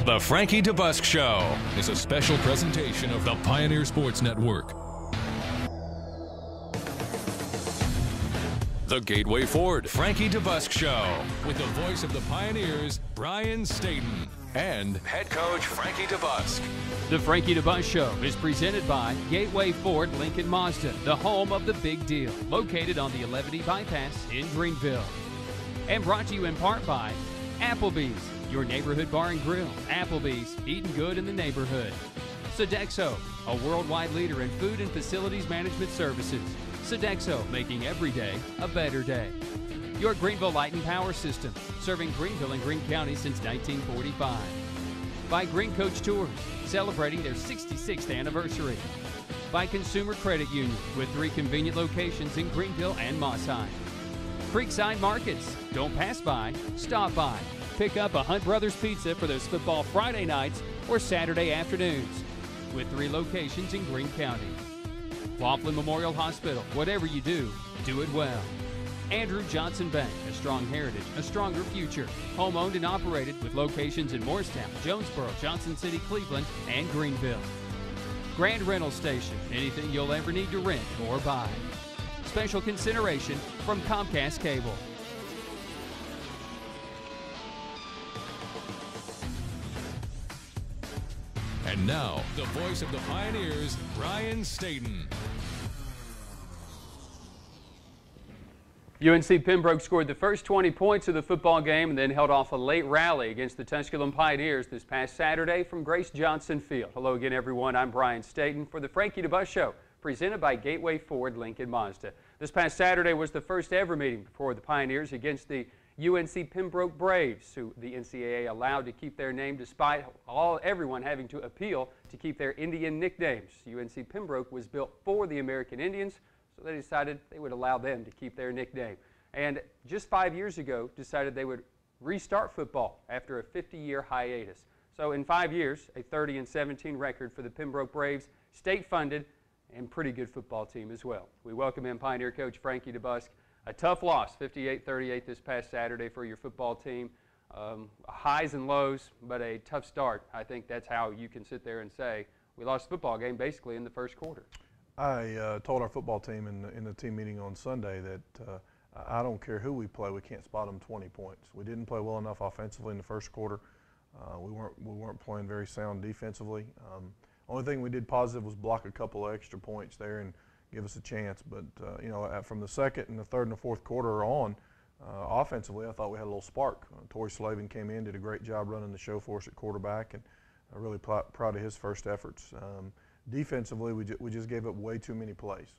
The Frankie DeBusk Show is a special presentation of the Pioneer Sports Network. The Gateway Ford Frankie DeBusk Show with the voice of the Pioneers, Brian Stayton, and head coach Frankie DeBusk. The Frankie DeBusk Show is presented by Gateway Ford Lincoln Mazda, the home of the big deal, located on the 11E bypass in Greenville. And brought to you in part by Applebee's, your neighborhood bar and grill. Applebee's, eating good in the neighborhood. Sodexo, a worldwide leader in food and facilities management services. Sodexo, making every day a better day. Your Greenville Light and Power System, serving Greenville and Greene County since 1945. By Green Coach Tours, celebrating their 66th anniversary. By Consumer Credit Union, with 3 convenient locations in Greenville and Mossheim. Creekside Markets, don't pass by, stop by. Pick up a Hunt Brothers Pizza for those football Friday nights or Saturday afternoons, with 3 locations in Greene County. Laughlin Memorial Hospital, whatever you do, do it well. Andrew Johnson Bank, a strong heritage, a stronger future. Home-owned and operated with locations in Morristown, Jonesboro, Johnson City, Cleveland, and Greenville. Grand Rental Station, anything you'll ever need to rent or buy. Special consideration from Comcast Cable. And now, the voice of the Pioneers, Brian Stayton. UNC Pembroke scored the first 20 points of the football game and then held off a late rally against the Tusculum Pioneers this past Saturday from Grace Johnson Field. Hello again, everyone. I'm Brian Stayton for the Frankie DeBusk Show, presented by Gateway Ford Lincoln Mazda. This past Saturday was the first ever meeting for the Pioneers against the UNC Pembroke Braves, who the NCAA allowed to keep their name despite everyone having to appeal to keep their Indian nicknames. UNC Pembroke was built for the American Indians, so they decided they would allow them to keep their nickname. And just 5 years ago, decided they would restart football after a 50-year hiatus. So in 5 years, a 30-17 record for the Pembroke Braves, state-funded, and pretty good football team as well. We welcome in Pioneer coach Frankie DeBusk. A tough loss, 58-38 this past Saturday for your football team. Highs and lows, but a tough start. I think that's how you can sit there and say we lost the football game basically in the first quarter. I told our football team in the team meeting on Sunday that I don't care who we play, we can't spot them 20 points. We didn't play well enough offensively in the first quarter. We weren't playing very sound defensively. Only thing we did positive was block a couple of extra points there and give us a chance. But you know, from the second and the third and the fourth quarter on, offensively, I thought we had a little spark. Torrey Slaven came in, did a great job running the show for us at quarterback, and I'm really proud of his first efforts. Defensively, we just gave up way too many plays.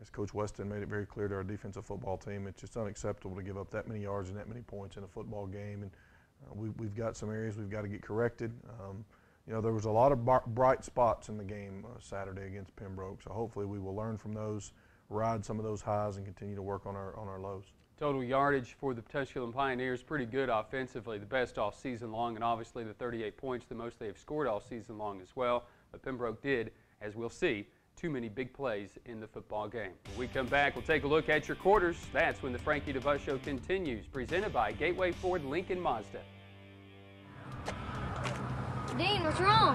As Coach Weston made it very clear to our defensive football team, it's just unacceptable to give up that many yards and that many points in a football game. And we've got some areas we've got to get corrected. You know, there was a lot of bright spots in the game Saturday against Pembroke, so hopefully we will learn from those, ride some of those highs, and continue to work on our lows. Total yardage for the Tusculum Pioneers, pretty good offensively, the best all season long, and obviously the 38 points, the most they've scored all season long as well. But Pembroke did, as we'll see, too many big plays in the football game. When we come back, we'll take a look at your quarters. That's when the Frankie DeBusk Show continues, presented by Gateway Ford Lincoln Mazda. Dean, what's wrong?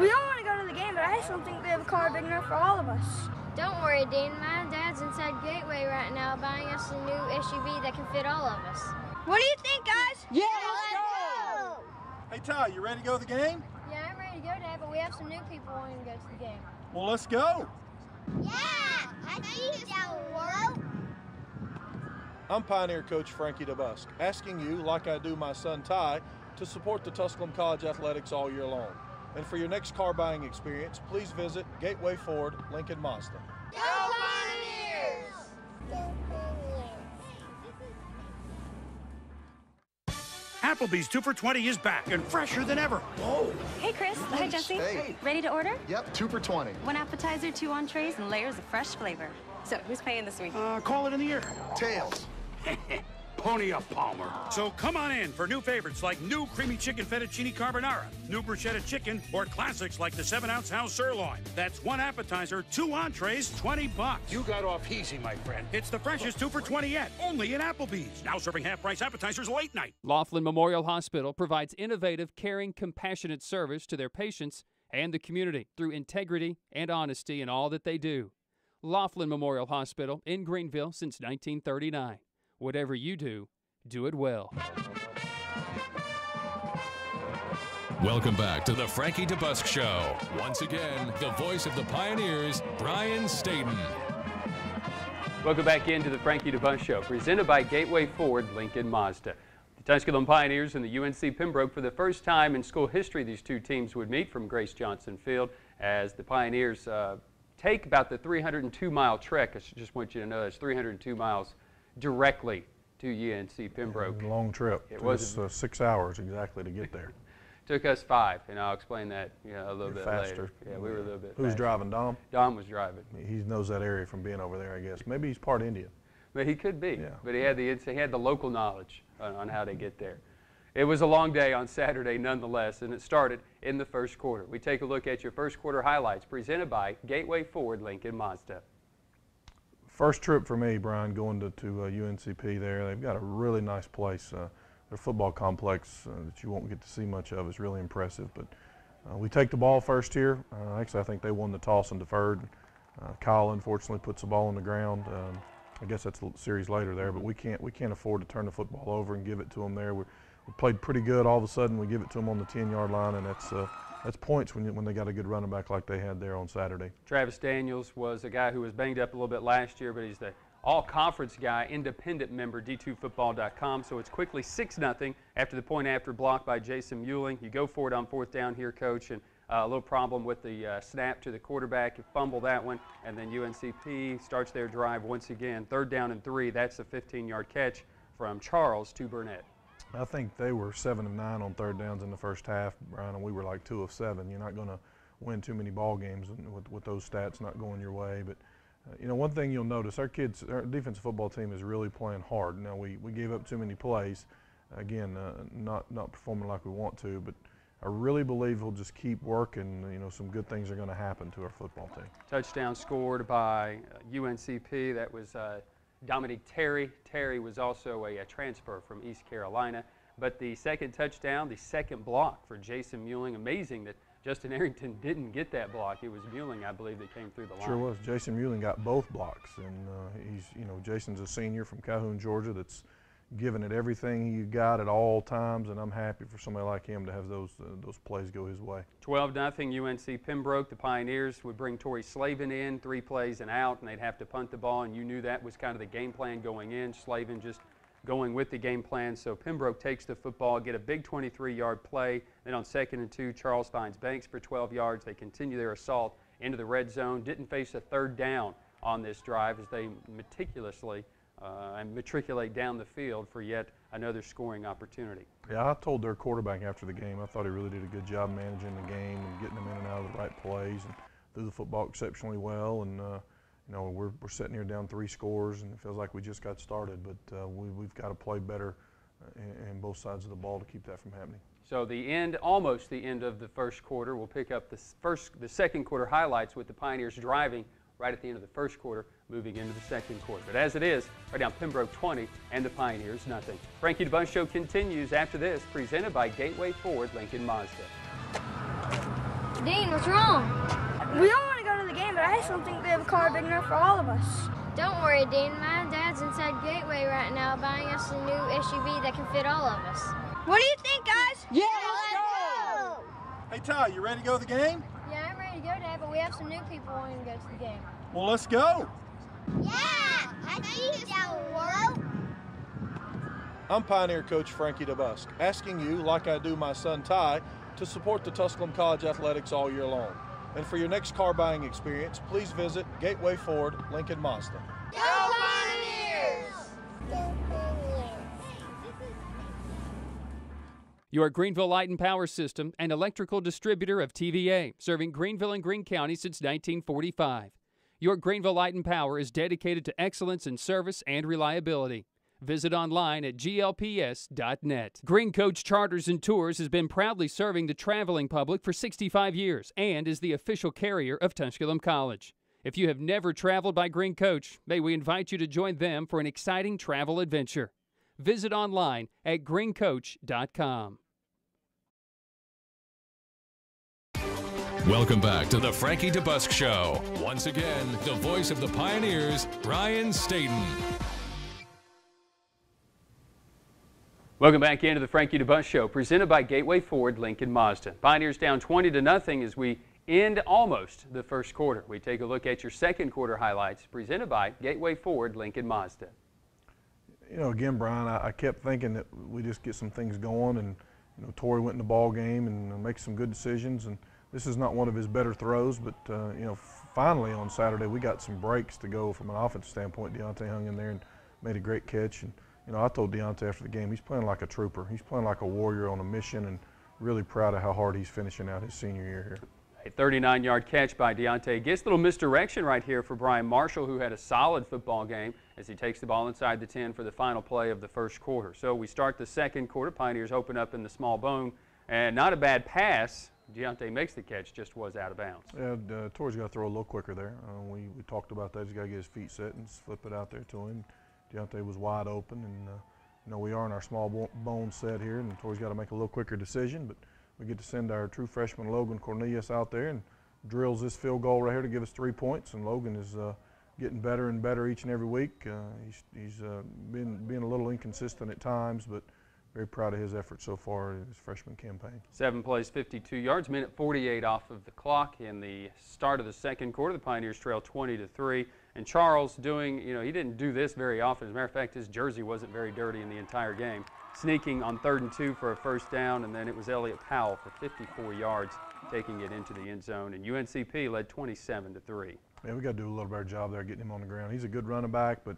We don't want to go to the game, but I just don't think we have a car big enough for all of us. Don't worry, Dean. My dad's inside Gateway right now buying us a new SUV that can fit all of us. What do you think, guys? Yeah, let's go! Hey, Ty, you ready to go to the game? Yeah, I'm ready to go, Dad, but we have some new people wanting to go to the game. Well, let's go. Yeah, I think it's our world. I'm Pioneer Coach Frankie DeBusk, asking you, like I do my son Ty, to support the Tusculum College athletics all year long. And for your next car buying experience, please visit Gateway Ford Lincoln Mazda. Go Pioneers! Applebee's 2 for $20 is back and fresher than ever. Whoa. Hey, Chris. Hi, Jesse. Hey. Ready to order? Yep, 2 for $20. 1 appetizer, 2 entrees, and layers of fresh flavor. So, who's paying this week? Call it in the air. Tails. pony up Palmer. So come on in for new favorites like new creamy chicken fettuccine carbonara, new bruschetta chicken, or classics like the 7-ounce house sirloin. That's 1 appetizer, 2 entrees, $20. You got off easy, my friend. It's the freshest 2 for $20 yet, only at Applebee's. Now serving half-price appetizers late night. Laughlin Memorial Hospital provides innovative, caring, compassionate service to their patients and the community through integrity and honesty in all that they do. Laughlin Memorial Hospital in Greenville since 1939. Whatever you do, do it well. Welcome back to the Frankie DeBusk Show. Once again, the voice of the Pioneers, Brian Stayton. Welcome back into the Frankie DeBusk Show, presented by Gateway Ford Lincoln Mazda. The Tusculum Pioneers and the UNC Pembroke, for the first time in school history, these two teams would meet from Grace Johnson Field as the Pioneers take about the 302-mile trek. I just want you to know that's 302 miles directly to UNC Pembroke. Long trip. It was 6 hours exactly to get there. Took us 5, and I'll explain that a little bit faster. later. Yeah, we were a little bit Who's faster. driving, Dom? Dom was driving. He knows that area from being over there, I guess. Maybe he's part Indian. But he could be. Yeah. But he had the local knowledge on how to get there. It was a long day on Saturday nonetheless, and it started in the first quarter. We take a look at your first quarter highlights presented by Gateway Ford Lincoln Mazda. First trip for me, Brian, going to UNCP there. They've got a really nice place. Their football complex that you won't get to see much of is really impressive. But we take the ball first here. Actually, I think they won the toss and deferred. Kyle, unfortunately, puts the ball on the ground. I guess that's a series later there, but we can't afford to turn the football over and give it to them there. We played pretty good. All of a sudden, we give it to them on the 10-yard line, and that's points when they got a good running back like they had there on Saturday. Travis Daniels was a guy who was banged up a little bit last year, but he's the all-conference guy, independent member, D2Football.com. So it's quickly 6-0 after the point after block by Jason Muelling. You go for it on 4th down here, Coach, and a little problem with the snap to the quarterback. You fumble that one, and then UNCP starts their drive once again. 3rd down and 3. That's a 15-yard catch from Charles to Burnett. I think they were 7 of 9 on 3rd downs in the first half, Brian, and we were like 2 of 7. You're not going to win too many ball games with those stats not going your way. But one thing you'll notice, our defensive football team is really playing hard. Now we gave up too many plays. Again, not performing like we want to, but I really believe we'll just keep working. Some good things are going to happen to our football team. Touchdown scored by UNCP. That was Dominic Terry. Terry was also a transfer from East Carolina. But the second touchdown, the second block for Jason Muelling. Amazing that Justin Arrington didn't get that block. It was Muelling, I believe, that came through the line. Sure was. Jason Muelling got both blocks, and Jason's a senior from Calhoun, Georgia, that's giving it everything he got at all times, and I'm happy for somebody like him to have those plays go his way. 12-0 UNC Pembroke. The Pioneers would bring Torrey Slaven in, 3 plays and out, and they'd have to punt the ball, and you knew that was kind of the game plan going in. Slaven just going with the game plan. So Pembroke takes the football, get a big 23-yard play. Then on 2nd and 2, Charles finds Banks for 12 yards. They continue their assault into the red zone. Didn't face a 3rd down on this drive as they meticulously and matriculate down the field for yet another scoring opportunity. Yeah, I told their quarterback after the game, I thought he really did a good job managing the game and getting them in and out of the right plays and threw the football exceptionally well. And we're sitting here down 3 scores, and it feels like we just got started. But we've got to play better in both sides of the ball to keep that from happening. So almost the end of the first quarter. We'll pick up the second quarter highlights with the Pioneers driving right at the end of the first quarter, moving into the second quarter. But as it is, right now Pembroke 20 and the Pioneers nothing. Frankie DeBusk Show continues after this, presented by Gateway Ford Lincoln Mazda. Dean, what's wrong? We don't want to go to the game, but I just don't think we have a car big enough for all of us. Don't worry, Dean. My dad's inside Gateway right now buying us a new SUV that can fit all of us. What do you think, guys? Yeah, let's go! Hey, Ty, you ready to go to the game? Yeah, I'm ready to go, Dad, but we have some new people wanting to go to the game. Well, let's go. Yeah, I think it's our world. I'm Pioneer Coach Frankie DeBusk, asking you, like I do my son Ty, to support the Tusculum College athletics all year long. And for your next car buying experience, please visit Gateway Ford Lincoln Mazda. Go Pioneers! Your Greenville Light and Power System, an electrical distributor of TVA, serving Greenville and Greene County since 1945. Your Greenville Light and Power is dedicated to excellence in service and reliability. Visit online at glps.net. Green Coach Charters and Tours has been proudly serving the traveling public for 65 years and is the official carrier of Tusculum College. If you have never traveled by Green Coach, may we invite you to join them for an exciting travel adventure. Visit online at greencoach.com. Welcome back to the Frankie DeBusk Show. Once again, the voice of the Pioneers, Brian Stayton. Welcome back into the Frankie DeBusk Show, presented by Gateway Ford Lincoln Mazda. Pioneers down 20-0 as we end almost the first quarter. We take a look at your second quarter highlights, presented by Gateway Ford Lincoln Mazda. You know, again, Brian, I kept thinking that we just get some things going, and you know, Torrey went in the ball game and makes some good decisions. And this is not one of his better throws, but you know, finally on Saturday we got some breaks to go from an offensive standpoint. Deontay hung in there and made a great catch. And you know, I told Deontay after the game, he's playing like a trooper. He's playing like a warrior on a mission, and really proud of how hard he's finishing out his senior year here. A 39-yard catch by Deontay. Gets a little misdirection right here for Brian Marshall, who had a solid football game as he takes the ball inside the 10 for the final play of the first quarter. So we start the second quarter. Pioneers open up in the small bone, and not a bad pass. Deontay makes the catch, just was out of bounds. Yeah, Torrey's got to throw a little quicker there. We talked about that. He's got to get his feet set and flip it out there to him. Deontay was wide open, and you know, we are in our small bone set here, and Torrey's got to make a little quicker decision, but we get to send our true freshman Logan Cornelius out there and drills this field goal right here to give us 3 points. And Logan is getting better and better each and every week. He's been a little inconsistent at times, but very proud of his efforts so far in his freshman campaign. 7 plays, 52 yards, minute 48 off of the clock in the start of the second quarter. The Pioneers trail 20-3. And Charles doing, you know, he didn't do this very often. As a matter of fact, his jersey wasn't very dirty in the entire game. Sneaking on 3rd and 2 for a first down, and then it was Elliott Powell for 54 yards, taking it into the end zone. And UNCP led 27-3. Yeah, we got to do a little better job there getting him on the ground. He's a good running back, but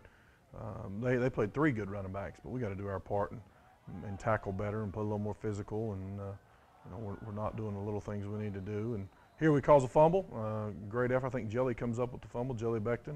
they played 3 good running backs, but we got to do our part and tackle better and play a little more physical. And you know, we're not doing the little things we need to do. And here we cause a fumble. Great effort. I think Jelly comes up with the fumble. Jelly Beckton,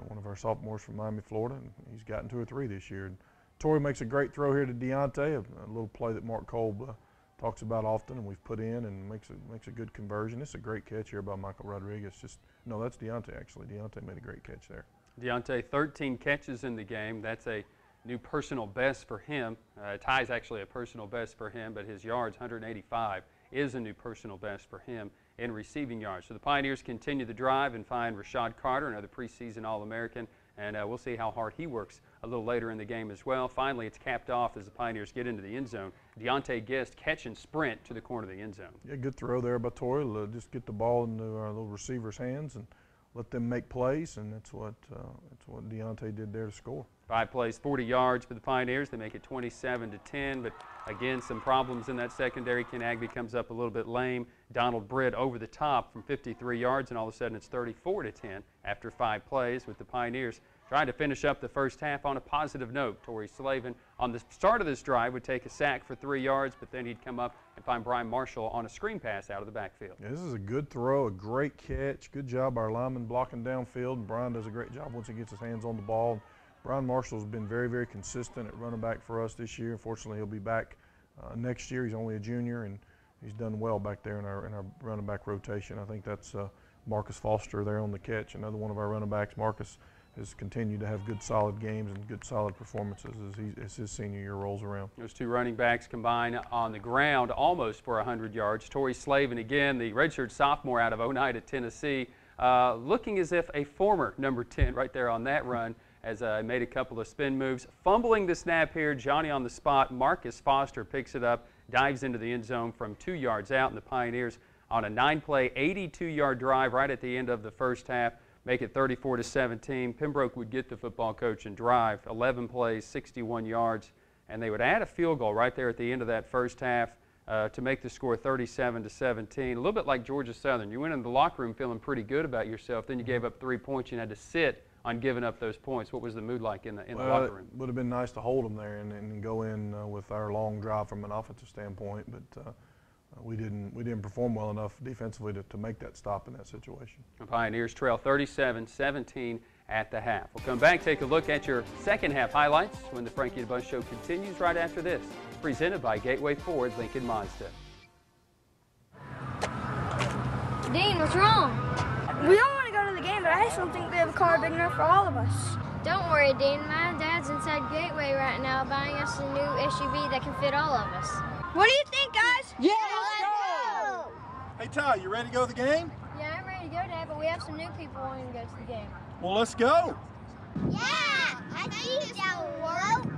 one of our sophomores from Miami, Florida. And he's gotten 2 or 3 this year. And Torrey makes a great throw here to Deontay, a little play that Mark Kolb talks about often, and we've put in, and makes a good conversion. It's a great catch here by Michael Rodriguez. No, that's Deontay actually. Deontay made a great catch there. Deontay, 13 catches in the game. That's a new personal best for him. Ties actually a personal best for him, but his yards, 185, is a new personal best for him in receiving yards. So the Pioneers continue the drive and find Rashad Carter, another preseason All-American, and we'll see how hard he works a little later in the game as well. Finally, it's capped off as the Pioneers get into the end zone. Deontay Guest catch and sprint to the corner of the end zone. Yeah, good throw there by Torrey. Just get the ball into our little receiver's hands and let them make plays, and that's what Deontay did there to score. 5 plays, 40 yards for the Pioneers. They make it 27-10, but again, some problems in that secondary. Ken Agby comes up a little bit lame. Donald Britt over the top from 53 yards, and all of a sudden it's 34-10 after 5 plays, with the Pioneers trying to finish up the first half on a positive note. Torrey Slaven on the start of this drive would take a sack for 3 yards, but then he'd come up and find Brian Marshall on a screen pass out of the backfield. Yeah, this is a good throw, a great catch. Good job our lineman blocking downfield, and Brian does a great job once he gets his hands on the ball. Brian Marshall's been very, very consistent at running back for us this year. Unfortunately, he'll be back next year. He's only a junior, and he's done well back there in our running back rotation. I think that's Marcus Foster there on the catch, another one of our running backs. Marcus has continued to have good, solid games and good, solid performances as his senior year rolls around. Those 2 running backs combine on the ground almost for 100 yards. Torrey Slaven, again, the redshirt sophomore out of Oneida, Tennessee, looking as if a former number 10 right there on that run, as made a couple of spin moves. Fumbling the snap here, Johnny on the spot. Marcus Foster picks it up, dives into the end zone from 2 yards out, and the Pioneers on a 9-play, 82-yard drive right at the end of the first half make it 34-17. Pembroke would get the football coach and drive 11 plays, 61 yards, and they would add a field goal right there at the end of that first half to make the score 37-17. A little bit like Georgia Southern. You went in the locker room feeling pretty good about yourself, then you gave up 3 points. You had to sit on giving up those points. What was the mood like in the locker room? It would have been nice to hold them there and go in with our long drive from an offensive standpoint, but we didn't perform well enough defensively to make that stop in that situation. The Pioneers trail 37-17 at the half. We'll come back, take a look at your second half highlights when the Frankie DeBusk Show continues right after this. Presented by Gateway Ford, Lincoln Mazda. Dean, what's wrong? We don't want to go to the game, but I just don't think we have a car big enough for all of us. Don't worry, Dean. My dad's inside Gateway right now buying us a new SUV that can fit all of us. What do you think, guys? Yeah, let's go! Hey, Ty, you ready to go to the game? Yeah, I'm ready to go, Dad, but we have some new people wanting to go to the game. Well, let's go. Yeah, I think that will work.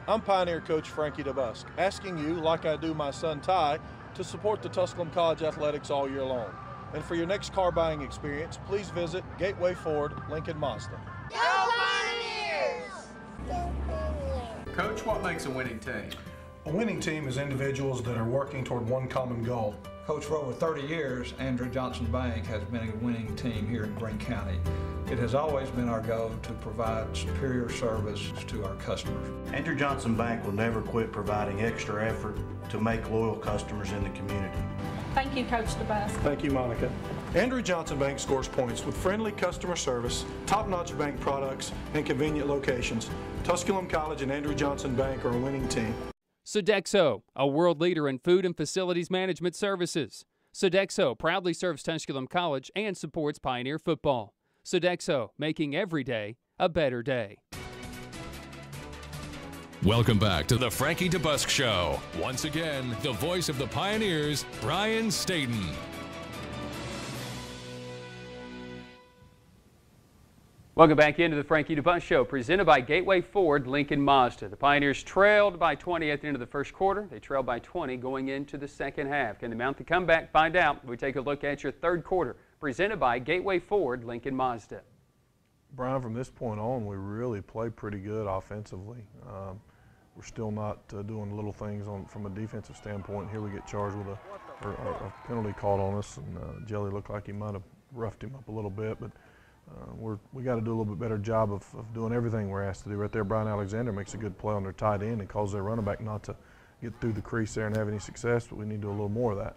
I'm Pioneer Coach Frankie DeBusk, asking you, like I do my son Ty, to support the Tusculum College athletics all year long. And for your next car buying experience, please visit Gateway Ford, Lincoln Mazda. Go Pioneers! Coach, what makes a winning team? A winning team is individuals that are working toward one common goal. Coach, for over 30 years, Andrew Johnson Bank has been a winning team here in Greene County. It has always been our goal to provide superior service to our customers. Andrew Johnson Bank will never quit providing extra effort to make loyal customers in the community. Thank you, Coach DeBusk. Thank you, Monica. Andrew Johnson Bank scores points with friendly customer service, top-notch bank products, and convenient locations. Tusculum College and Andrew Johnson Bank are a winning team. Sodexo, a world leader in food and facilities management services. Sodexo proudly serves Tusculum College and supports Pioneer football. Sodexo, making every day a better day. Welcome back to the Frankie DeBusk Show. Once again, the voice of the Pioneers, Brian Stayton. Welcome back into the Frankie DeBusk Show, presented by Gateway Ford, Lincoln Mazda. The Pioneers trailed by 20 at the end of the first quarter. They trailed by 20 going into the second half. Can they mount the comeback? Find out. We take a look at your third quarter, presented by Gateway Ford, Lincoln Mazda. Brian, from this point on, we really play pretty good offensively. We're still not doing little things from a defensive standpoint. Here we get charged with a penalty called on us, and Jelly looked like he might have roughed him up a little bit, but we got to do a little bit better job of doing everything we're asked to do. Right there, Brian Alexander makes a good play on their tight end and calls their running back not to get through the crease there and have any success, but we need to do a little more of that.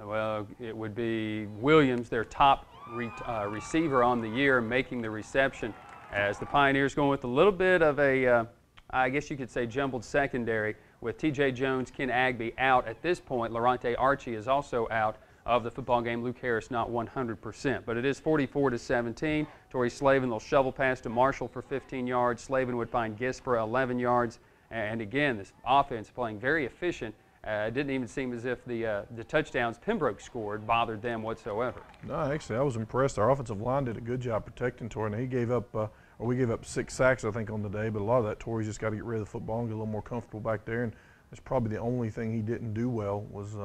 Well, it would be Williams, their top receiver on the year, making the reception, as the Pioneers going with a little bit of a, I guess you could say, jumbled secondary with T.J. Jones, Ken Agby out at this point. Lorante Archie is also out of the football game. Luke Harris not 100%, but it is 44-17. Torrey Slaven, they'll shovel pass to Marshall for 15 yards. Slaven would find Gist for 11 yards. And again, this offense playing very efficient. It didn't even seem as if the touchdowns Pembroke scored bothered them whatsoever. No, actually, I was impressed. Our offensive line did a good job protecting Torrey. He gave up, or we gave up 6 sacks, I think, on the day, but a lot of that Torrey's just got to get rid of the football and get a little more comfortable back there. And that's probably the only thing he didn't do well was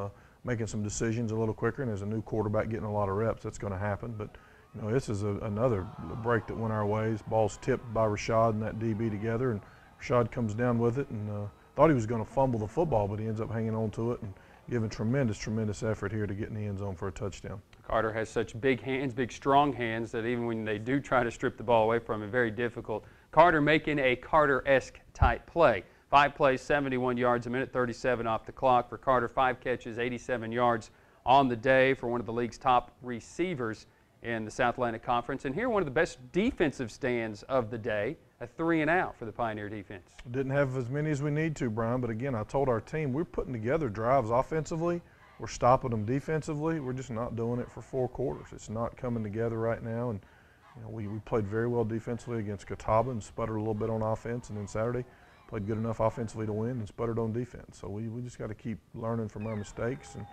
making some decisions a little quicker. And as a new quarterback getting a lot of reps, that's going to happen. But you know, this is another break that went our ways. Ball's tipped by Rashad and that DB together, and Rashad comes down with it and thought he was going to fumble the football, but he ends up hanging on to it and giving tremendous effort here to get in the end zone for a touchdown. Carter has such big hands, big strong hands, that even when they do try to strip the ball away from him, very difficult. Carter making a Carter-esque type play. 5 plays, 71 yards, a minute 37 off the clock for Carter. 5 catches, 87 yards on the day for one of the league's top receivers in the South Atlantic Conference. And here, one of the best defensive stands of the day, a 3-and-out for the Pioneer defense. Didn't have as many as we need to, Brian, but again, I told our team we're putting together drives offensively. We're stopping them defensively. We're just not doing it for 4 quarters. It's not coming together right now. And you know, we played very well defensively against Catawba and sputtered a little bit on offense. And then Saturday, played good enough offensively to win and sputtered on defense. So we just got to keep learning from our mistakes and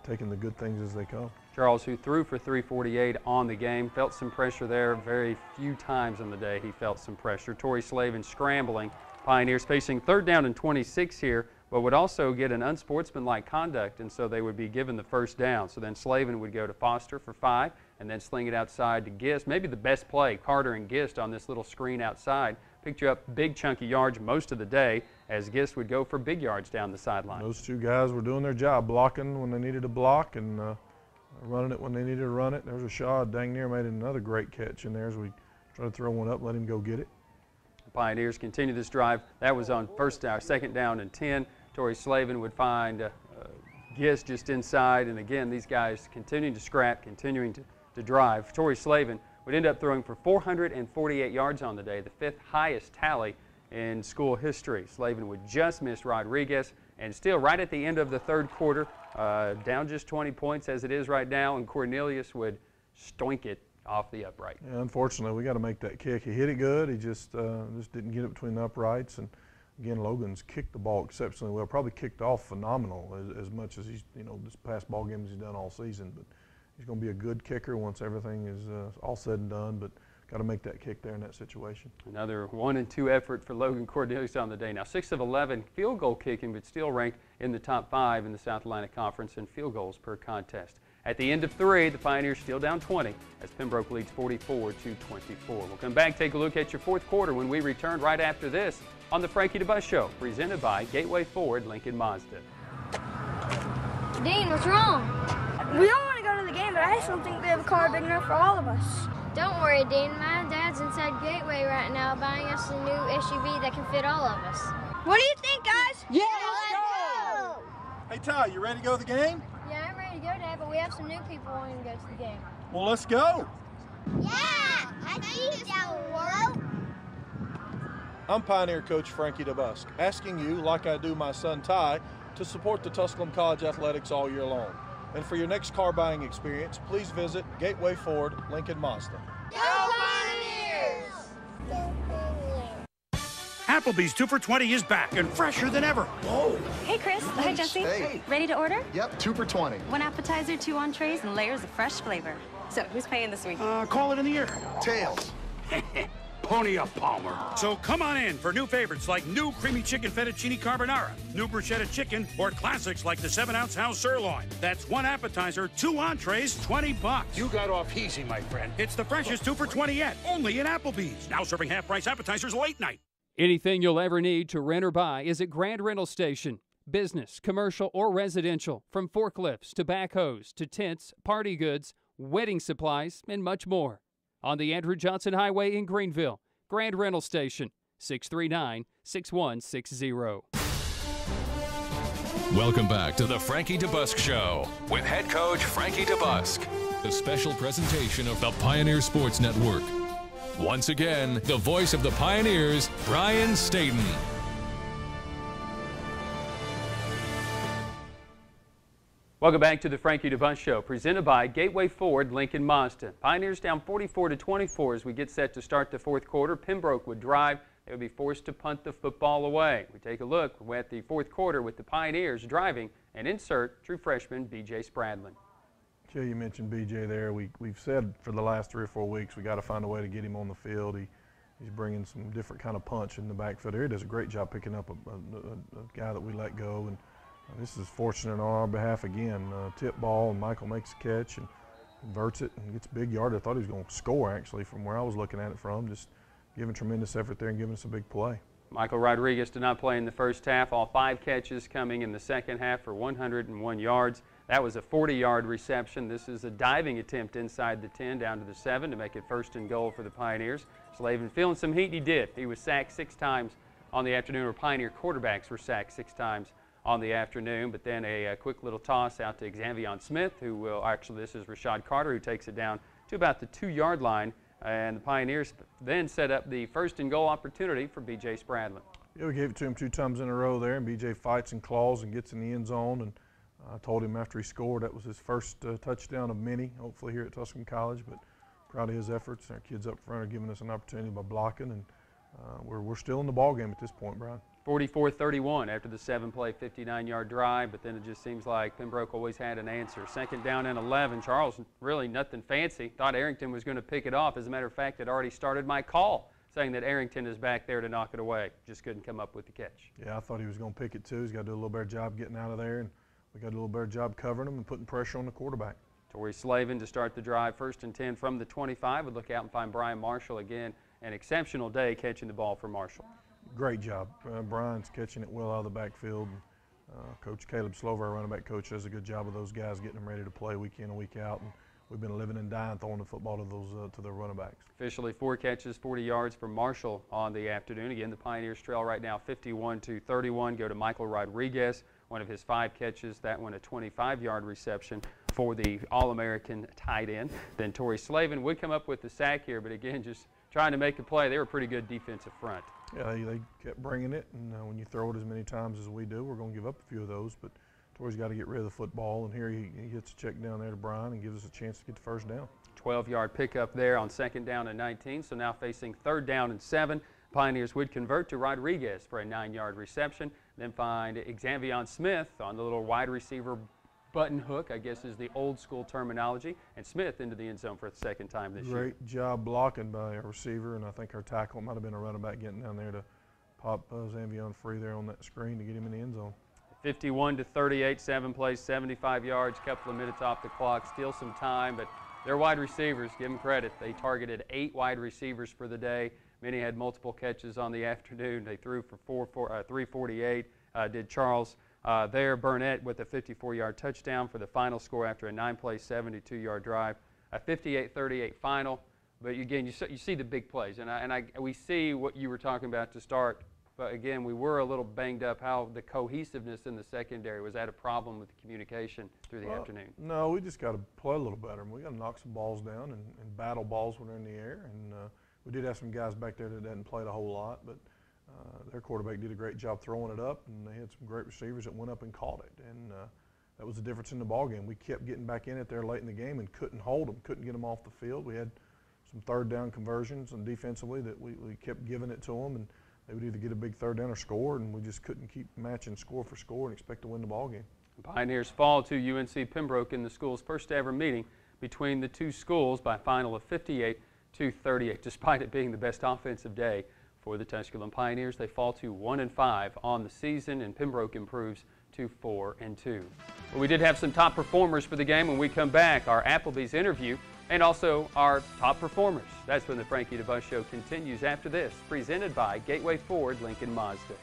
taking the good things as they come. Charles, who threw for 348 on the game, felt some pressure there. Very few times on the day he felt some pressure. Torrey Slaven scrambling. Pioneers facing 3rd down and 26 here, but would also get an unsportsmanlike conduct, and so they would be given the 1st down. So then Slaven would go to Foster for 5 and then sling it outside to Gist. Maybe the best play, Carter and Gist on this little screen outside. Picked you up big chunky yards most of the day, as Gist would go for big yards down the sideline. Those 2 guys were doing their job, blocking when they needed to block and running it when they needed to run it. There's Rashad dang near made another great catch in there as we try to throw one up, let him go get it. The Pioneers continue this drive. That was on 2nd down and 10. Torrey Slaven would find Gist just inside, and again, these guys continuing to scrap, continuing to drive. Torrey Slaven would end up throwing for 448 yards on the day, the 5th highest tally in school history. Slaven would just miss Rodriguez, and still right at the end of the 3rd quarter, down just 20 points as it is right now, and Cornelius would stoink it off the upright. Yeah, unfortunately, we got to make that kick. He hit it good. He just didn't get it between the uprights. And again, Logan's kicked the ball exceptionally well. Probably kicked off phenomenal as much as he's, this past ball games he's done all season. But he's going to be a good kicker once everything is all said and done. But got to make that kick there in that situation. Another 1-2 effort for Logan Cornelius on the day. Now 6 of 11 field goal kicking, but still ranked in the top 5 in the South Atlantic Conference in field goals per contest. At the end of 3, the Pioneers still down 20 as Pembroke leads 44-24. We'll come back, take a look at your 4th quarter when we return right after this on the Frankie DeBusk Show, presented by Gateway Ford Lincoln Mazda. Dean, what's wrong? We don't want to go to the game, but I just don't think they have a car big enough for all of us. Don't worry, Dean. My dad's inside Gateway right now buying us a new SUV that can fit all of us. What do you think, guys? Yeah, let's go! Hey, Ty, you ready to go to the game? Yeah, I'm ready to go, Dad, but we have some new people wanting to go to the game. Well, let's go. Yeah, I think that will work. I'm Pioneer Coach Frankie DeBusk, asking you, like I do my son Ty, to support the Tusculum College athletics all year long. And for your next car buying experience, please visit Gateway Ford Lincoln Mazda. Go Pioneers! Applebee's 2 for $20 is back and fresher than ever. Whoa. Hey, Chris. Hi, Jesse. Hey. Ready to order? Yep, 2 for $20. 1 appetizer, 2 entrees, and layers of fresh flavor. So, who's paying this week? Call it in the air. Tails. Pony up, Palmer. So come on in for new favorites like new creamy chicken fettuccine carbonara, new bruschetta chicken, or classics like the 7-ounce house sirloin. That's 1 appetizer, 2 entrees, $20. You got off easy, my friend. It's the freshest 2 for $20 yet, only at Applebee's. Now serving half-price appetizers late night. Anything you'll ever need to rent or buy is at Grand Rental Station. Business, commercial, or residential, from forklifts to backhoes to tents, party goods, wedding supplies, and much more. On the Andrew Johnson Highway in Greenville, Grand Rental Station, 639-6160. Welcome back to the Frankie DeBusk Show with head coach Frankie DeBusk. The special presentation of the Pioneer Sports Network. Once again, the voice of the Pioneers, Brian Stayton. Welcome back to the Frankie DeBusk Show, presented by Gateway Ford Lincoln Mazda. Pioneers down 44-24 as we get set to start the 4th quarter. Pembroke would drive. They would be forced to punt the football away. We take a look at the 4th quarter with the Pioneers driving and insert true freshman B.J. Spradlin. Jay, you mentioned B.J. there. We've said for the last 3 or 4 weeks we got to find a way to get him on the field. He's bringing some different kind of punch in the backfield. He does a great job picking up a guy that we let go. And this is fortunate on our behalf again. Tip ball, and Michael makes a catch and converts it and gets a big yard. I thought he was going to score, actually, from where I was looking at it from. Just giving tremendous effort there and giving us a big play. Michael Rodriguez did not play in the first half. All 5 catches coming in the second half for 101 yards. That was a 40-yard reception. This is a diving attempt inside the 10 down to the 7 to make it 1st and goal for the Pioneers. Slaven feeling some heat, he did. He was sacked 6 times on the afternoon, or Pioneer quarterbacks were sacked 6 times on the afternoon, but then a quick little toss out to Xavier Smith, who will actually, this is Rashad Carter, who takes it down to about the 2-yard line, and the Pioneers then set up the 1st and goal opportunity for B.J. Spradlin. Yeah, we gave it to him 2 times in a row there, and B.J. fights and claws and gets in the end zone, and I told him after he scored that was his first touchdown of many, hopefully here at Tusculum College, but proud of his efforts. Our kids up front are giving us an opportunity by blocking, and we're still in the ball game at this point, Brian. 44-31 after the 7-play, 59-yard drive, but then it just seems like Pembroke always had an answer. 2nd down and 11. Charles, really nothing fancy. Thought Arrington was going to pick it off. As a matter of fact, it already started my call saying that Arrington is back there to knock it away. Just couldn't come up with the catch. Yeah, I thought he was going to pick it too. He's got to do a little better job getting out of there, and we got to do a little better job covering him and putting pressure on the quarterback. Torrey Slaven to start the drive, 1st and 10 from the 25. Would look out and find Brian Marshall again. An exceptional day catching the ball for Marshall. Great job. Brian's catching it well out of the backfield. Coach Caleb Slover, our running back coach, does a good job of those guys getting them ready to play week in and week out. And we've been living and dying throwing the football to those to their running backs. Officially 4 catches, 40 yards for Marshall on the afternoon. Again, the Pioneers trail right now 51-31. Go to Michael Rodriguez, one of his 5 catches. That one a 25-yard reception for the All-American tight end. Then Torrey Slaven would come up with the sack here, but again, just trying to make a play. They were a pretty good defensive front. Yeah, they kept bringing it, and when you throw it as many times as we do, we're going to give up a few of those, but Torrey's got to get rid of the football, and here he hits a check down there to Brian and gives us a chance to get the first down. 12-yard pickup there on 2nd down and 19, so now facing 3rd down and 7. Pioneers would convert to Rodriguez for a 9-yard reception, then find Xavion Smith on the little wide receiver button hook, I guess is the old school terminology, and Smith into the end zone for the 2nd time this year. Great job blocking by our receiver, and I think our tackle might have been a running back getting down there to pop Xavion free there on that screen to get him in the end zone. 51-38, 7 plays, 75 yards, couple of minutes off the clock, steal some time, but their wide receivers, give them credit. They targeted 8 wide receivers for the day. Many had multiple catches on the afternoon. They threw for 348, did Charles. There, Burnett with a 54-yard touchdown for the final score after a 9-play, 72-yard drive. A 58-38 final. But again, you see the big plays, and we see what you were talking about to start. But again, we were a little banged up. How the cohesiveness in the secondary, was that a problem with the communication through the afternoon? No, we just got to play a little better. We got to knock some balls down and battle balls when they're in the air. And we did have some guys back there that hadn't played a whole lot, but their quarterback did a great job throwing it up, and they had some great receivers that went up and caught it. And that was the difference in the ball game. We kept getting back in it there late in the game and couldn't hold them, couldn't get them off the field. We had some 3rd down conversions and defensively that we kept giving it to them, and they would either get a big 3rd down or score, and we just couldn't keep matching score for score and expect to win the ball game. The Pioneers fall to UNC Pembroke in the school's first ever meeting between the two schools by a final of 58-38. Despite it being the best offensive day for the Tusculum Pioneers, they fall to 1-5 on the season, and Pembroke improves to 4-2. Well, we did have some top performers for the game. When we come back, our Applebee's interview and also our top performers. That's when the Frankie DeBusk Show continues after this, presented by Gateway Ford Lincoln Mazda.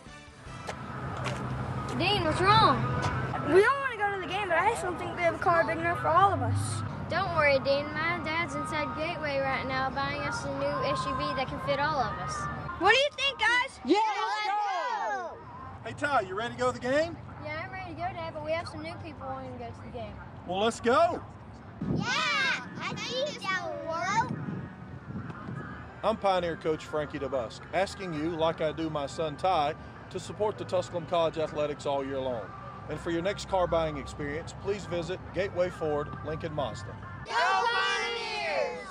Dean, what's wrong? We don't want to go to the game, but I just don't think we have a car big enough for all of us. Don't worry, Dean. My dad's inside Gateway right now buying us a new SUV that can fit all of us. What do you think, guys? Yeah, let's go! Hey, Ty, you ready to go to the game? Yeah, I'm ready to go, Dad, but we have some new people wanting to go to the game. Well, let's go. Yeah, I think that will work. I'm Pioneer Coach Frankie DeBusk, asking you, like I do my son Ty, to support the Tusculum College athletics all year long. And for your next car buying experience, please visit Gateway Ford Lincoln Mazda. Go Pioneers!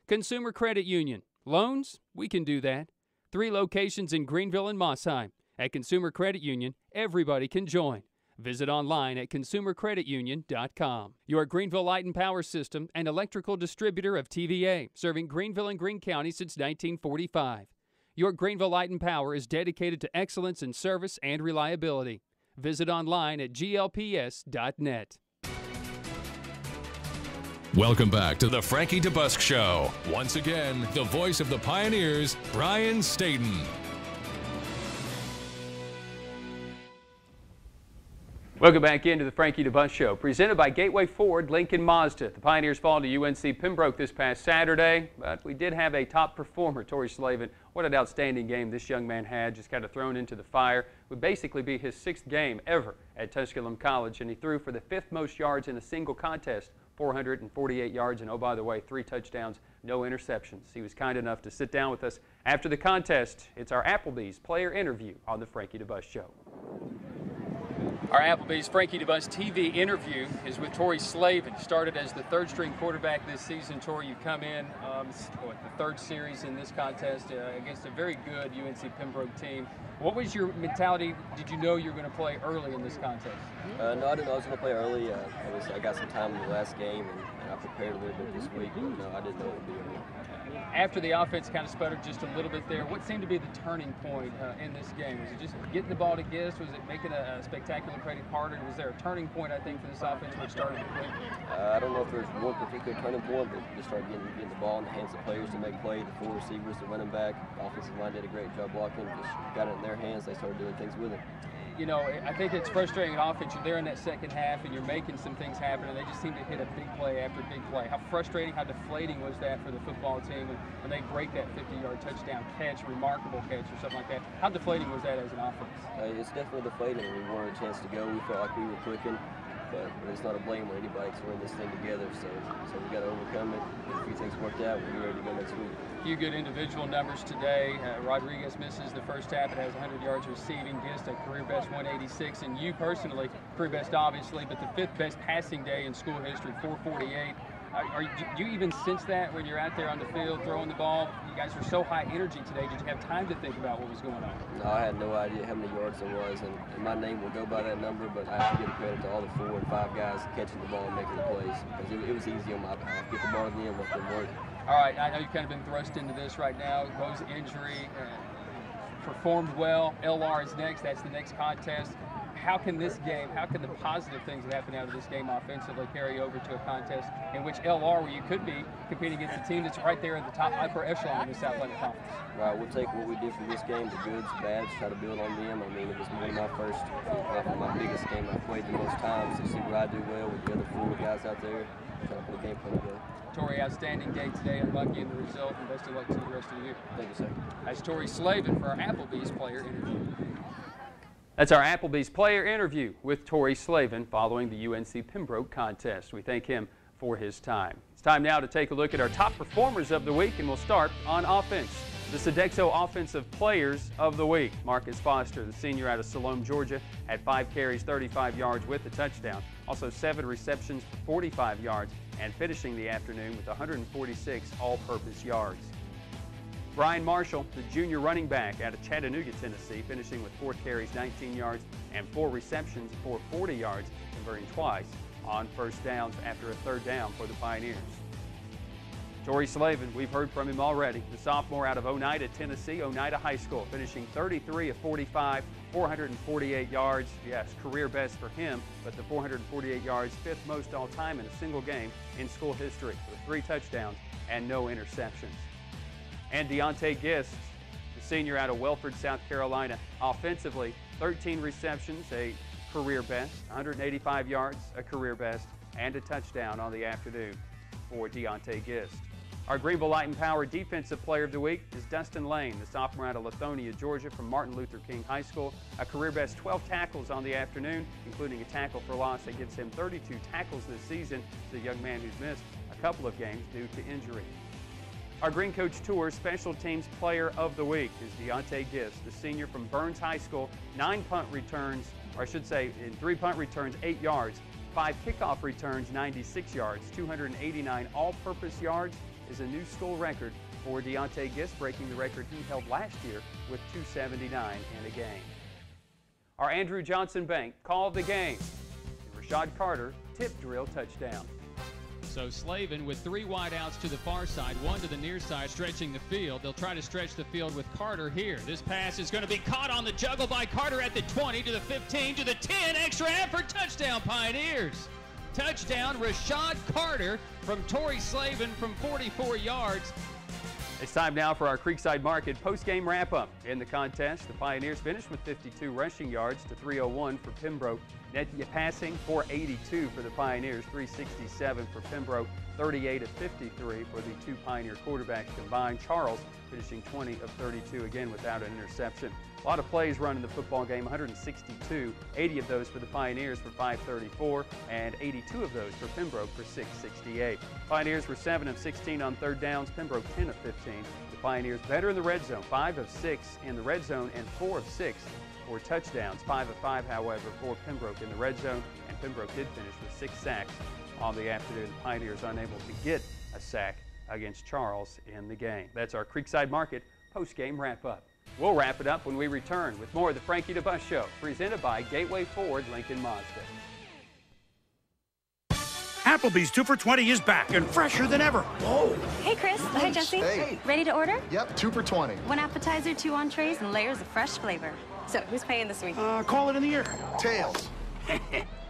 Consumer Credit Union. Loans? We can do that. 3 locations in Greenville and Mossheim. At Consumer Credit Union, everybody can join. Visit online at consumercreditunion.com. Your Greenville Light and Power System, an electrical distributor of TVA, serving Greenville and Greene County since 1945. Your Greenville Light and Power is dedicated to excellence in service and reliability. Visit online at glps.net. Welcome back to the Frankie DeBusk Show. Once again, the voice of the Pioneers, Brian Stayton. Welcome back into the Frankie DeBusk Show, presented by Gateway Ford Lincoln Mazda. The Pioneers fall to UNC Pembroke this past Saturday, but we did have a top performer, Torrey Slaven. What an outstanding game this young man had, just kind of thrown into the fire. Would basically be his 6th game ever at Tusculum College, and he threw for the 5th most yards in a single contest, 448 yards, and oh, by the way, 3 touchdowns, no interceptions. He was kind enough to sit down with us after the contest. It's our Applebee's player interview on the Frankie DeBusk Show. Our Applebee's Frankie DeBusk TV interview is with Torrey Slaven. Started as the 3rd-string quarterback this season. Torrey, you come in the 3rd series in this contest against a very good UNC Pembroke team. What was your mentality? Did you know you were going to play early in this contest? No, I didn't know I was going to play early. I got some time in the last game, and I prepared a little bit this week, but no, I didn't know it would be early. After the offense kind of sputtered just a little bit there, what seemed to be the turning point in this game? Was it just getting the ball to Gist? Was it making a spectacular play harder? Was there a turning point, I think, for this offense where it started to click? I don't know if there's one particular turning point, but just started getting the ball in the hands of players to make plays, the 4 receivers, the running back. The offensive line did a great job blocking. Just got it in their hands. They started doing things with it. You know, I think it's frustrating in offense. You're there in that second half, and you're making some things happen, and they just seem to hit a big play after big play. How frustrating, how deflating was that for the football team when they break that 50-yard touchdown catch, remarkable catch, or something like that? How deflating was that as an offense? It's definitely deflating. We wanted a chance to go. We felt like we were clicking. but it's not a blame on anybody because we're in this thing together. So we got to overcome it. Get a few things worked out. We'll be ready to go next week. A few good individual numbers today. Rodriguez misses the first half. It has 100 yards receiving. Gist a career best 186, and you personally career best obviously, but the 5th best passing day in school history, 448. Do you even sense that when you're out there on the field throwing the ball? You guys were so high energy today. Did you have time to think about what was going on? No, I had no idea how many yards there was, and my name will go by that number, but I have to give credit to all the 4 and 5 guys catching the ball and making the plays, because it was easy on my behalf. Get the ball to them, let them work. All right, I know you've kind of been thrust into this right now. Bo's injury, performed well. LR is next. That's the next contest. How can this game, how can the positive things that happen out of this game offensively carry over to a contest in which LR, where you could be competing against a team that's right there at the top upper echelon in the Southland Conference? Right, we'll take what we did from this game, the goods, bads, try to build on them. I mean, it was one of my biggest game I've played the most times. To see where I do well with the other 4 guys out there, try to put a game plan together. Torrey, outstanding day today, unlucky in the result, and best of luck to the rest of the year. Thank you, sir. That's Torrey Slaven for our Applebee's player interview. That's our Applebee's player interview with Torrey Slaven following the UNC Pembroke contest. We thank him for his time. It's time now to take a look at our top performers of the week, and we'll start on offense. The Sodexo Offensive Players of the Week. Marcus Foster, the senior out of Siloam, Georgia, had 5 carries, 35 yards with a touchdown. Also 7 receptions for 45 yards, and finishing the afternoon with 146 all-purpose yards. Brian Marshall, the junior running back out of Chattanooga, Tennessee, finishing with 4 carries, 19 yards, and 4 receptions for 40 yards, converting twice on first downs after a 3rd down for the Pioneers. Torrey Slaven, we've heard from him already. The sophomore out of Oneida, Tennessee, Oneida High School, finishing 33 of 45, 448 yards. Yes, career best for him, but the 448 yards, 5th most all-time in a single game in school history, with 3 touchdowns and no interceptions. And Deontay Gist, the senior out of Welford, South Carolina, offensively, 13 receptions, a career best, 185 yards, a career best, and a touchdown on the afternoon for Deontay Gist. Our Greenville Light and Power Defensive Player of the Week is Dustin Lane, the sophomore out of Lithonia, Georgia, from Martin Luther King High School. A career best 12 tackles on the afternoon, including a tackle for loss that gives him 32 tackles this season. He's a young man who's missed a couple of games due to injury. Our Green Coach Tour Special Teams Player of the Week is Deontay Gist, the senior from Burns High School. 9 punt returns, or I should say in 3 punt returns, 8 yards. 5 kickoff returns, 96 yards. 289 all-purpose yards is a new school record for Deontay Gist, breaking the record he held last year with 279 in a game. Our Andrew Johnson Bank called the game. The Rashad Carter tip drill touchdown. So Slaven with 3 wideouts to the far side, 1 to the near side, stretching the field. They'll try to stretch the field with Carter here. This pass is going to be caught on the juggle by Carter at the 20, to the 15, to the 10. Extra effort, touchdown Pioneers. Touchdown Rashad Carter from Torrey Slaven from 44 yards. It's time now for our Creekside Market post-game wrap-up. In the contest, the Pioneers finished with 52 rushing yards to 301 for Pembroke. Net passing, 482 for the Pioneers, 367 for Pembroke, 38 of 53 for the 2 Pioneer quarterbacks combined. Charles finishing 20 of 32, again without an interception. A lot of plays run in the football game, 162, 80 of those for the Pioneers for 534, and 82 of those for Pembroke for 668. Pioneers were 7 of 16 on 3rd downs, Pembroke 10 of 15. The Pioneers better in the red zone, 5 of 6 in the red zone and 4 of 6 for touchdowns. 5 of 5, however, for Pembroke in the red zone, and Pembroke did finish with 6 sacks on the afternoon. The Pioneers unable to get a sack against Charles in the game. That's our Creekside Market post-game wrap-up. We'll wrap it up when we return with more of the Frankie DeBusk Show, presented by Gateway Ford Lincoln Mazda. Applebee's 2 for $20 is back and fresher than ever. Whoa. Hey, Chris. Hi, Jesse. Hey. Ready to order? Yep, 2 for $20. 1 appetizer, 2 entrees, and layers of fresh flavor. So, who's paying this week? Call it in the air. Tails.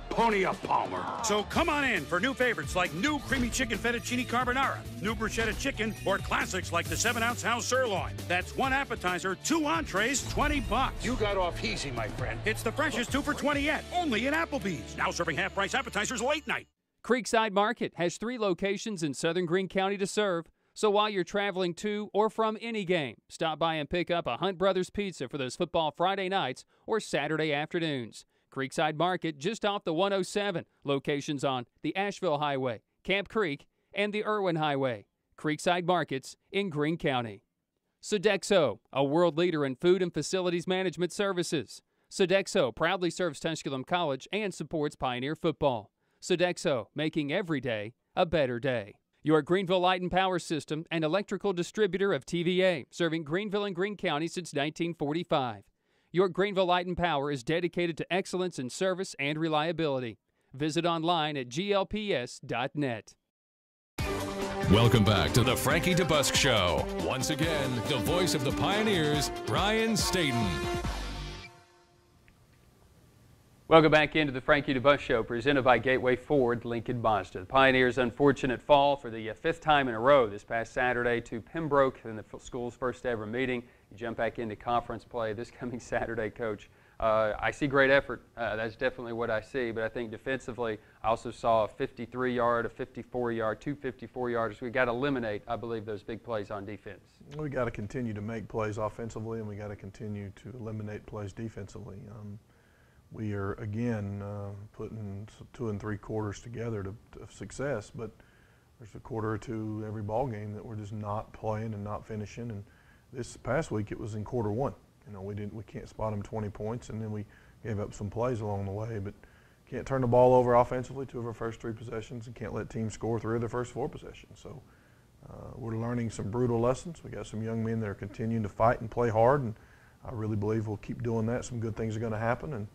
Pony up, Palmer. So come on in for new favorites like new creamy chicken fettuccine carbonara, new bruschetta chicken, or classics like the 7-ounce house sirloin. That's 1 appetizer, 2 entrees, $20. You got off easy, my friend. It's the freshest 2 for $20 yet, only at Applebee's. Now serving half-price appetizers late night. Creekside Market has 3 locations in southern Greene County to serve. So while you're traveling to or from any game, stop by and pick up a Hunt Brothers Pizza for those football Friday nights or Saturday afternoons. Creekside Market just off the 107. Locations on the Asheville Highway, Camp Creek, and the Irwin Highway. Creekside Markets in Greene County. Sodexo, a world leader in food and facilities management services. Sodexo proudly serves Tusculum College and supports Pioneer football. Sodexo, making every day a better day. Your Greenville Light and Power System and electrical distributor of TVA, serving Greenville and Greene County since 1945. Your Greenville Light and Power is dedicated to excellence in service and reliability. Visit online at glps.net. Welcome back to the Frankie DeBusk Show. Once again, the voice of the Pioneers, Brian Stayton. Welcome back into the Frankie DeBusk Show, presented by Gateway Ford, Lincoln Mazda. The Pioneers' unfortunate fall for the fifth time in a row this past Saturday to Pembroke in the school's first ever meeting. You jump back into conference play this coming Saturday, Coach. I see great effort. That's definitely what I see. But I think defensively, I also saw a 53-yard, a 54-yard, two 54-yarders. We've got to eliminate, I believe, those big plays on defense. We got to continue to make plays offensively, and we got to continue to eliminate plays defensively. We are, again, putting 2 and 3 quarters together to success, but there's a quarter or two every ball game that we're just not playing and not finishing. And this past week, it was in quarter 1. You know, we can't spot them 20 points, and then we gave up some plays along the way, but can't turn the ball over offensively 2 of our first 3 possessions, and can't let teams score 3 of their first 4 possessions. So we're learning some brutal lessons. We got some young men that are continuing to fight and play hard, and I really believe we'll keep doing that. Some good things are going to happen, and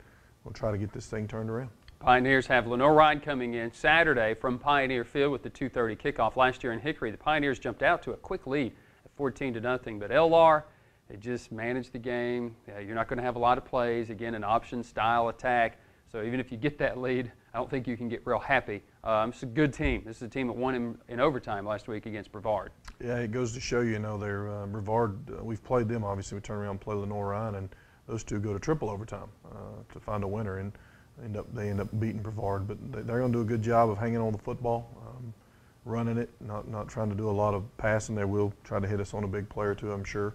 we'll try to get this thing turned around. Pioneers have Lenore Ryan coming in Saturday from Pioneer Field with the 2:30 kickoff. Last year in Hickory, the Pioneers jumped out to a quick lead at 14-0, but LR, they just managed the game. You're not going to have a lot of plays. Again, an option-style attack. So even if you get that lead, I don't think you can get real happy. It's a good team. This is a team that won in overtime last week against Brevard. Yeah, it goes to show you, they're Brevard. We've played them, obviously. We turn around and play Lenore Ryan, and those two go to triple overtime to find a winner, and they end up beating Brevard. But they're going to do a good job of hanging on the football, running it, not trying to do a lot of passing. They will try to hit us on a big play or two, I'm sure,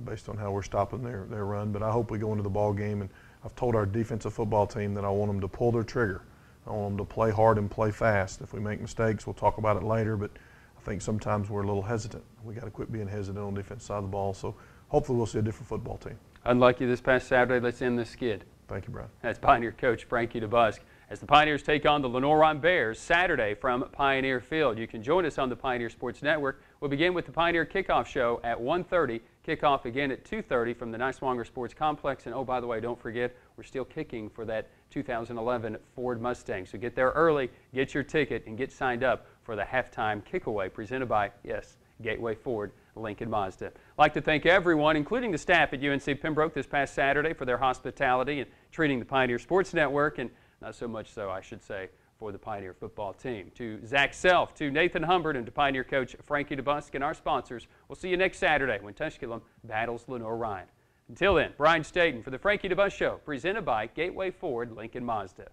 based on how we're stopping their run. But I hope we go into the ball game, and I've told our defensive football team that I want them to pull their trigger. I want them to play hard and play fast. If we make mistakes, we'll talk about it later, but I think sometimes we're a little hesitant. We got to quit being hesitant on the defense side of the ball. So hopefully we'll see a different football team. Unlucky this past Saturday. Let's end this skid. Thank you, Brian. That's Pioneer coach Frankie DeBusk as the Pioneers take on the Lenore Ryan Bears Saturday from Pioneer Field. You can join us on the Pioneer Sports Network. We'll begin with the Pioneer Kickoff Show at 1:30. Kickoff again at 2:30 from the Niswonger Sports Complex. And oh, by the way, don't forget, we're still kicking for that 2011 Ford Mustang. So get there early, get your ticket, and get signed up for the halftime kickaway presented by, yes, Gateway Ford, Lincoln Mazda. I'd like to thank everyone, including the staff at UNC Pembroke this past Saturday, for their hospitality and treating the Pioneer Sports Network, and not so much so, I should say, for the Pioneer football team. To Zach Self, to Nathan Humbert, and to Pioneer coach Frankie DeBusk and our sponsors, we'll see you next Saturday when Tusculum battles Lenore Ryan. Until then, Brian Stayton for the Frankie DeBusk Show, presented by Gateway Ford, Lincoln Mazda.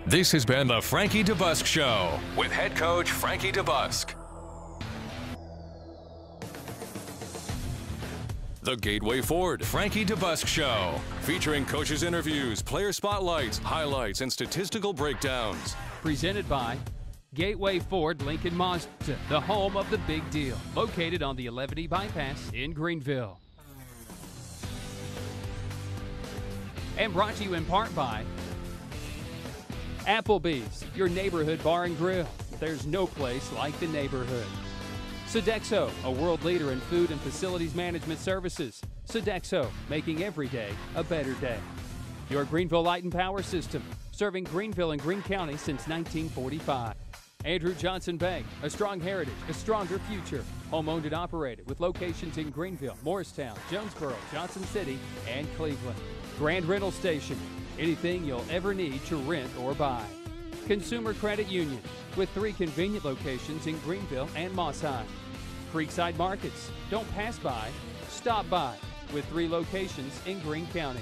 This has been the Frankie DeBusk Show with head coach Frankie DeBusk. The Gateway Ford Frankie DeBusk Show, featuring coaches' interviews, player spotlights, highlights, and statistical breakdowns. Presented by Gateway Ford, Lincoln Mazda, the home of the big deal, located on the 11E bypass in Greenville. And brought to you in part by Applebee's, your neighborhood bar and grill. There's no place like the neighborhood. Sodexo, a world leader in food and facilities management services. Sodexo, making every day a better day. Your Greenville Light and Power System, serving Greenville and Greene County since 1945. Andrew Johnson Bank, a strong heritage, a stronger future. Home-owned and operated with locations in Greenville, Morristown, Jonesboro, Johnson City, and Cleveland. Grand Rental Station, anything you'll ever need to rent or buy. Consumer Credit Union, with 3 convenient locations in Greenville and Mossheim. Creekside Markets, don't pass by, stop by, with 3 locations in Greene County.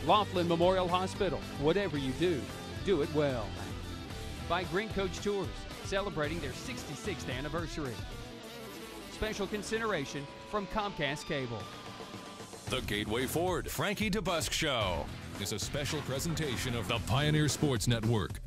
Laughlin Memorial Hospital, whatever you do, do it well. By Green Coach Tours, celebrating their 66th anniversary. Special consideration from Comcast Cable. The Gateway Ford Frankie DeBusk Show. is a special presentation of the Pioneer Sports Network.